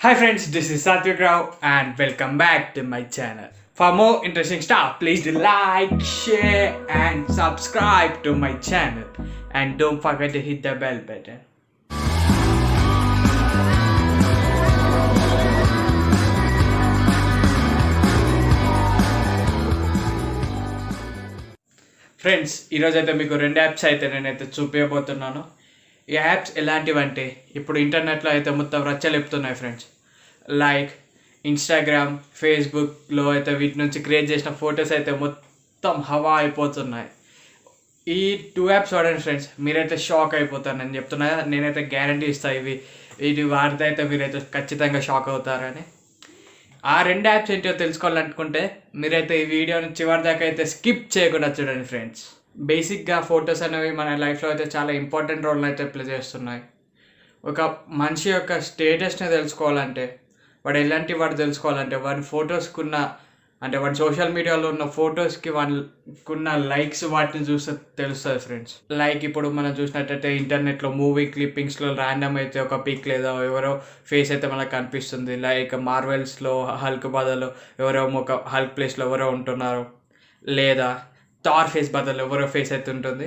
Hi friends, this is Sathvik and welcome back to my channel. For more interesting stuff, please do like, share and subscribe to my channel. And don't forget to hit the bell button. Friends ఈరోజు అయితే మీకు రెండు apps అయితే నేనైతే చూపించబోతున్నాను. ఈ apps ఎలాంటివంటే ఇప్పుడు ఇంటర్నెట్లో అయితే మొత్తం రచ్చలేపుతున్నాయి ఫ్రెండ్స్. లైక్ ఇన్స్టాగ్రామ్, ఫేస్బుక్లో అయితే వీటి నుంచి క్రియేట్ చేసిన ఫొటోస్ అయితే మొత్తం హవా అయిపోతున్నాయి. ఈ టూ యాప్స్ వాడండి ఫ్రెండ్స్, మీరైతే షాక్ అయిపోతారు. నేను చెప్తున్నా, నేనైతే గ్యారంటీ ఇస్తాను, ఇది వాడితే అయితే మీరైతే ఖచ్చితంగా షాక్ అవుతారని. ఆ రెండు యాప్స్ ఏంటో తెలుసుకోవాలనుకుంటే మీరైతే ఈ వీడియోని చివరి దాకా అయితే స్కిప్ చేయకుండా చూడండి ఫ్రెండ్స్. బేసిక్గా ఫొటోస్ అనేవి మన లైఫ్లో అయితే చాలా ఇంపార్టెంట్ రోల్ అయితే ప్లే చేస్తున్నాయి. ఒక మనిషి యొక్క స్టేటస్ని తెలుసుకోవాలంటే, వాడు తెలుసుకోవాలంటే వాడి ఫొటోస్కున్న అంటే వాడి సోషల్ మీడియాలో ఉన్న ఫొటోస్కి వాడికున్న లైక్స్ వాటిని చూస్తే తెలుస్తుంది ఫ్రెండ్స్. లైక్ ఇప్పుడు మనం చూసినట్టయితే ఇంటర్నెట్లో మూవీ క్లిప్పింగ్స్లో ర్యాండమ్ అయితే ఒక పిక్ లేదా ఎవరో ఫేస్ అయితే మనకు కనిపిస్తుంది. లైక్ మార్వెల్స్లో హల్క్ బదులు ఎవరో ఒక హల్క్ ప్లేస్లో ఎవరో ఉంటున్నారు, లేదా థార్ ఫేస్ బదులు ఎవరో ఫేస్ అయితే ఉంటుంది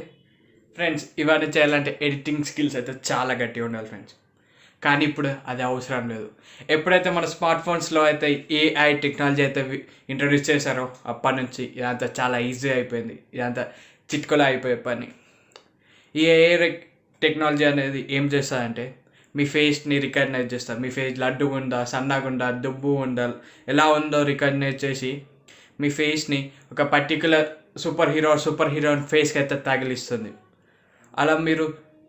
ఫ్రెండ్స్. ఇవన్నీ చేయాలంటే ఎడిటింగ్ స్కిల్స్ అయితే చాలా గట్టిగా ఉండాలి ఫ్రెండ్స్. కానీ ఇప్పుడు అది అవసరం లేదు. ఎప్పుడైతే మన స్మార్ట్ ఫోన్స్లో అయితే ఏఐ టెక్నాలజీ అయితే ఇంట్రడ్యూస్ చేశారో అప్పటి నుంచి ఇదంతా చాలా ఈజీ అయిపోయింది. ఇదంతా చిట్కలో అయిపోయే పని. ఈ ఏఐ టెక్నాలజీ అనేది ఏం చేస్తుందంటే మీ ఫేస్ని రికగ్నైజ్ చేస్తారు. మీ ఫేస్ లడ్డు ఉందా, సన్నగా ఉందా, దుబ్బు ఉందా, ఎలా ఉందో రికగ్నైజ్ చేసి మీ ఫేస్ని ఒక పర్టికులర్ సూపర్ హీరోయిన్ ఫేస్కి అయితే తగిలిస్తుంది. అలా మీరు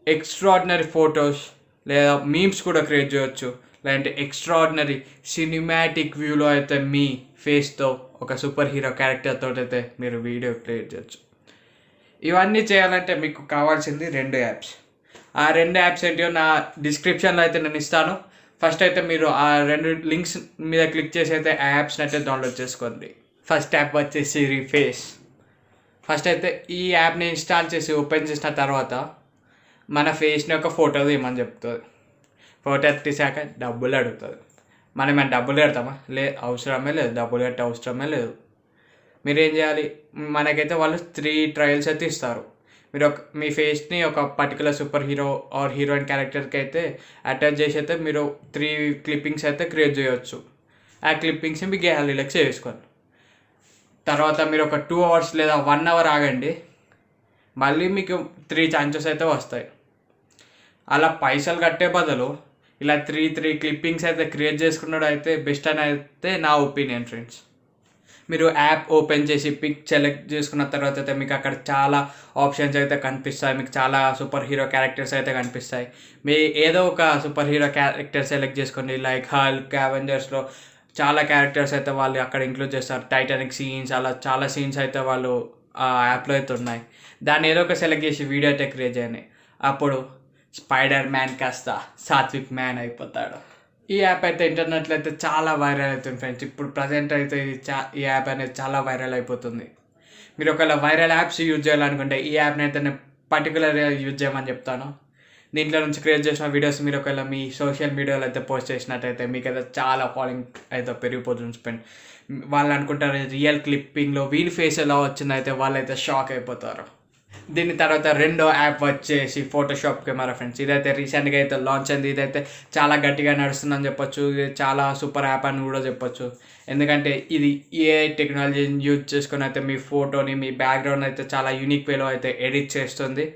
ఎక్స్ట్రాడినరీ ఫొటోస్ లేదా మీమ్స్ కూడా క్రియేట్ చేయవచ్చు. లేదంటే ఎక్స్ట్రాడినరీ సినిమాటిక్ వ్యూలో అయితే మీ ఫేస్తో ఒక సూపర్ హీరో క్యారెక్టర్తో అయితే మీరు వీడియో క్రియేట్ చేయొచ్చు. ఇవన్నీ చేయాలంటే మీకు కావాల్సింది రెండు యాప్స్. ఆ రెండు యాప్స్ ఏంటో నా డిస్క్రిప్షన్లో అయితే నేను ఇస్తాను. ఫస్ట్ అయితే మీరు ఆ రెండు లింక్స్ మీద క్లిక్ చేసి అయితే ఆ యాప్స్ని అయితే డౌన్లోడ్ చేసుకోండి. ఫస్ట్ యాప్ వచ్చేసి రీఫేస్. ఫస్ట్ అయితే ఈ యాప్ని ఇన్స్టాల్ చేసి ఓపెన్ చేసిన తర్వాత మన ఫేస్ని ఒక ఫోటో తీయమని చెప్తుంది. ఫోటో తీసాక డబ్బులు అడుగుతుంది. మనం ఏమైనా డబ్బులు కడతామా? అవసరమే లేదు, డబ్బులు కట్టే అవసరమే లేదు. మీరు ఏం చేయాలి, మనకైతే వాళ్ళు 3 ట్రయల్స్ అయితే ఇస్తారు. మీరు మీ ఫేస్ని ఒక particular super hero or heroine క్యారెక్టర్కి అయితే అటాచ్ చేసి అయితే మీరు 3 క్లిప్పింగ్స్ అయితే క్రియేట్ చేయవచ్చు. ఆ క్లిప్పింగ్స్ని మీ గ్యాలరీలోకి సేవ్ చేసుకోండి. తర్వాత మీరు ఒక 2 అవర్స్ లేదా 1 అవర్ ఆగండి, మళ్ళీ మీకు 3 ఛాన్సెస్ అయితే వస్తాయి. అలా పైసలు కట్టే బదులు ఇలా 3 క్లిప్పింగ్స్ అయితే క్రియేట్ చేసుకున్నాడు అయితే బెస్ట్ అని అయితే నా ఒపీనియన్ ఫ్రెండ్స్. మీరు యాప్ ఓపెన్ చేసి పిక్ సెలెక్ట్ చేసుకున్న తర్వాత అయితే మీకు అక్కడ చాలా ఆప్షన్స్ అయితే కనిపిస్తాయి. మీకు చాలా సూపర్ హీరో క్యారెక్టర్స్ అయితే కనిపిస్తాయి. మీ ఏదో ఒక సూపర్ హీరో క్యారెక్టర్ సెలెక్ట్ చేసుకోండి. లైక్ హల్క్, అవెంజర్స్లో చాలా క్యారెక్టర్స్ అయితే వాళ్ళు అక్కడ ఇంక్లూడ్ చేస్తారు. టైటానిక్ సీన్స్, అలా చాలా సీన్స్ అయితే వాళ్ళు ఆ యాప్లో అయితే ఉన్నాయి. దాన్ని ఏదో ఒక సెలెక్ట్ చేసి వీడియో అయితే క్రియేట్ చేయండి. అప్పుడు స్పైడర్ మ్యాన్ కాస్త సాత్విక్ మ్యాన్ అయిపోతాడు. ఈ యాప్ అయితే ఇంటర్నెట్లో అయితే చాలా వైరల్ అవుతుంది ఫ్రెండ్స్. ఇప్పుడు ప్రజెంట్ అయితే ఈ యాప్ అనేది చాలా వైరల్ అయిపోతుంది. మీరు ఒకవేళ వైరల్ యాప్స్ యూజ్ చేయాలనుకుంటే ఈ యాప్ని అయితే నేను పర్టికులర్గా యూజ్ చేయమని చెప్తాను. దీంట్లో నుంచి క్రియేట్ చేసిన వీడియోస్ మీరు ఒకవేళ మీ సోషల్ మీడియాలో అయితే పోస్ట్ చేసినట్టయితే మీకు అయితే చాలా ఫాలోయింగ్ అయితే పెరిగిపోతుంది ఫ్రెండ్. వాళ్ళు అనుకుంటారు రియల్ క్లిప్పింగ్లో వీని ఫేస్ ఎలా వచ్చిందైతే వాళ్ళైతే షాక్ అయిపోతారు. దీని తర్వాత రెండో యాప్ వచ్చేసి ఫోటోషాప్ కెమెరా ఫ్రెండ్స్. ఇదైతే రీసెంట్గా అయితే లాంచ్ అయింది. ఇదైతే చాలా గట్టిగా నడుస్తుందని చెప్పొచ్చు. ఇది చాలా సూపర్ యాప్ అని కూడా చెప్పొచ్చు. ఎందుకంటే ఇది ఏఐ టెక్నాలజీని యూజ్ చేసుకొని అయితే మీ ఫోటోని, మీ బ్యాక్గ్రౌండ్ అయితే చాలా యూనిక్ వేలో అయితే ఎడిట్ చేస్తుంది.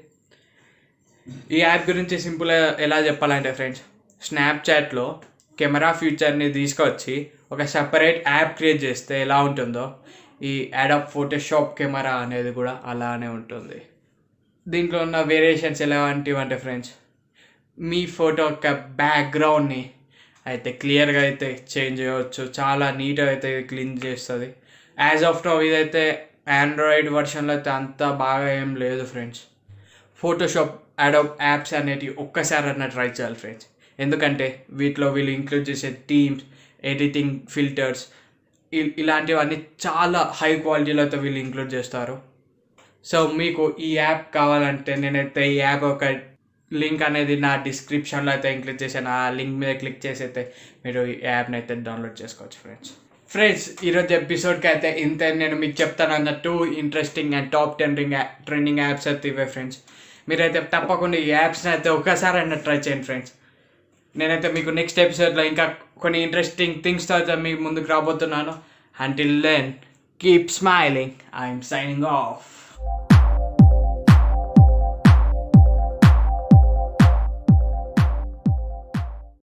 ఈ యాప్ గురించి సింపుల్గా ఎలా చెప్పాలంటే ఫ్రెండ్స్, స్నాప్చాట్లో కెమెరా ఫీచర్ని తీసుకొచ్చి ఒక సెపరేట్ యాప్ క్రియేట్ చేస్తే ఎలా ఉంటుందో ఈ యాడప్ ఫోటోషాప్ కెమెరా అనేది కూడా అలానే ఉంటుంది. దీంట్లో ఉన్న వేరియేషన్స్ ఎలాంటివి అంటే ఫ్రెండ్స్, మీ ఫోటో యొక్క బ్యాక్గ్రౌండ్ని అయితే క్లియర్గా అయితే చేంజ్ చేయవచ్చు. చాలా నీట్గా అయితే క్లీన్ చేస్తుంది. యాజ్ ఆఫ్ నౌ ఇదైతే ఆండ్రాయిడ్ వర్షన్లో అయితే అంత బాగా ఏం లేదు ఫ్రెండ్స్. ఫోటోషాప్, అడోబ్ యాప్స్ అనేటివి ఒక్కసారి అన్న ట్రై చేయాలి ఫ్రెండ్స్. ఎందుకంటే వీటిలో వీళ్ళు ఇంక్లూడ్ చేసే థీమ్స్, ఎడిటింగ్ ఫిల్టర్స్ ఇలాంటివన్నీ చాలా హై క్వాలిటీలో అయితే వీళ్ళు ఇంక్లూడ్ చేస్తారు. సో మీకు ఈ యాప్ కావాలంటే నేనైతే ఈ యాప్ ఒక లింక్ అనేది నా డిస్క్రిప్షన్లో అయితే ఇంక్లూడ్ చేశాను. ఆ లింక్ మీద క్లిక్ చేసి అయితే మీరు ఈ యాప్ని అయితే డౌన్లోడ్ చేసుకోవచ్చు ఫ్రెండ్స్ ఈరోజు ఎపిసోడ్కి అయితే ఇంతే. నేను మీకు చెప్తాను అన్న 2 interesting and top 10 trending apps అయితే ఇవే ఫ్రెండ్స్. మీరైతే తప్పకుండా ఈ యాప్స్ని అయితే ఒకసారి అయినా ట్రై చేయండి ఫ్రెండ్స్. నేనైతే మీకు నెక్స్ట్ ఎపిసోడ్లో ఇంకా కొన్ని ఇంట్రెస్టింగ్ థింగ్స్తో అయితే మీ ముందుకు రాబోతున్నాను. Until then, keep smiling. I'm signing off.